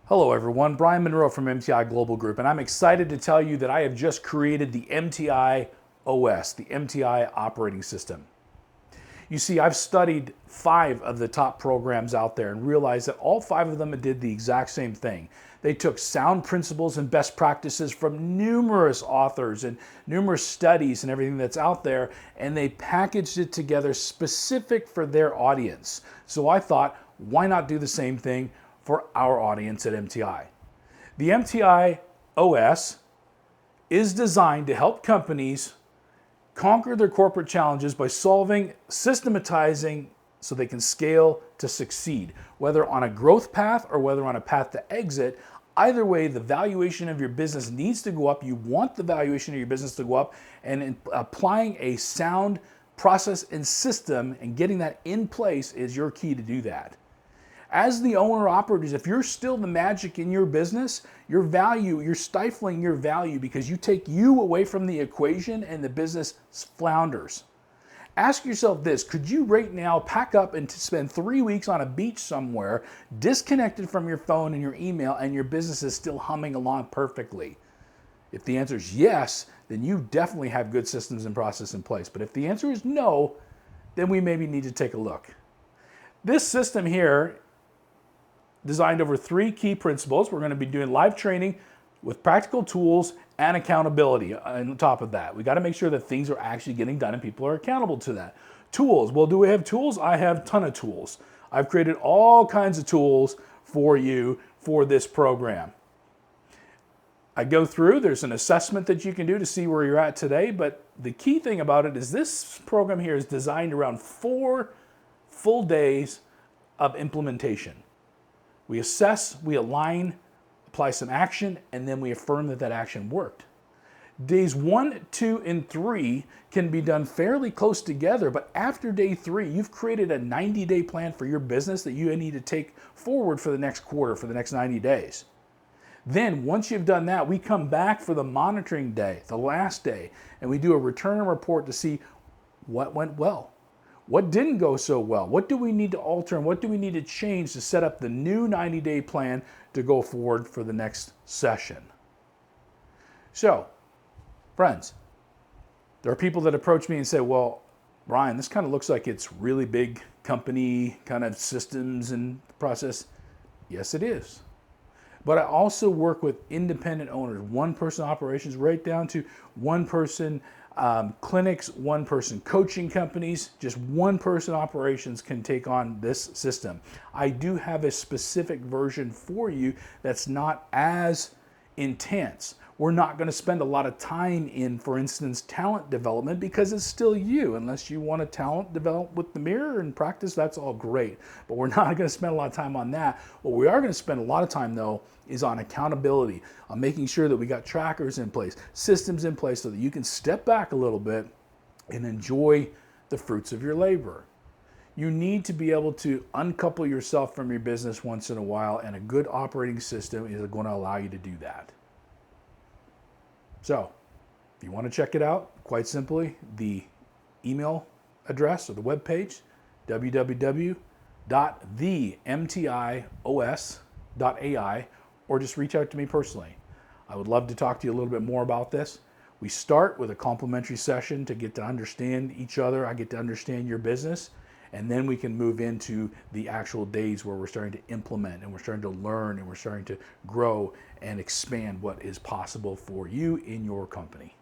Hello everyone, Brian Monroe from MTI Global Group, and I'm excited to tell you that I have just created the MTI OS, the MTI operating system. You see, I've studied 5 of the top programs out there and realized that all 5 of them did the exact same thing. They took sound principles and best practices from numerous authors and numerous studies and everything that's out there, and they packaged it together specific for their audience. So I thought, why not do the same thing for our audience at MTI? The MTI OS is designed to help companies conquer their corporate challenges by solving, systematizing so they can scale to succeed. Whether on a growth path or whether on a path to exit, either way, the valuation of your business needs to go up. You want the valuation of your business to go up, and in applying a sound process and system and getting that in place is your key to do that. As the owner operators, if you're still the magic in your business, your value, you're stifling your value because you take you away from the equation and the business flounders. Ask yourself this: could you right now pack up and spend 3 weeks on a beach somewhere, disconnected from your phone and your email, and your business is still humming along perfectly? If the answer is yes, then you definitely have good systems and process in place. But if the answer is no, then we maybe need to take a look. This system here designed over 3 key principles. We're going to be doing live training with practical tools and accountability on top of that. We got to make sure that things are actually getting done and people are accountable to that. Tools. Well, do we have tools? I have a ton of tools. I've created all kinds of tools for you for this program. I go through, there's an assessment that you can do to see where you're at today, but the key thing about it is this program here is designed around 4 full days of implementation. We assess, we align, apply some action, and then we affirm that that action worked. Days 1, 2, and 3 can be done fairly close together, but after day 3, you've created a 90-day plan for your business that you need to take forward for the next quarter, for the next 90 days. Then, once you've done that, we come back for the monitoring day, the last day, and we do a return report to see what went well. What didn't go so well? What do we need to alter and what do we need to change to set up the new 90-day plan to go forward for the next session? So, friends, there are people that approach me and say, well, Ryan, this kind of looks like it's really big company kind of systems and process. Yes, it is. But I also work with independent owners, one-person operations right down to one-person clinics, one-person coaching companies. Just one-person operations can take on this system. I do have a specific version for you that's not as intense. We're not going to spend a lot of time in, for instance, talent development because it's still you. Unless you want to talent develop with the mirror and practice, that's all great. But we're not going to spend a lot of time on that. What we are going to spend a lot of time, though, is on accountability, on making sure that we got trackers in place, systems in place so that you can step back a little bit and enjoy the fruits of your labor. You need to be able to uncouple yourself from your business once in a while, and a good operating system is going to allow you to do that. So, if you want to check it out, quite simply, the email address or the webpage, www.themtios.ai, or just reach out to me personally. I would love to talk to you a little bit more about this. We start with a complimentary session to get to understand each other. I get to understand your business, and then we can move into the actual days where we're starting to implement and we're starting to learn and we're starting to grow and expand what is possible for you in your company.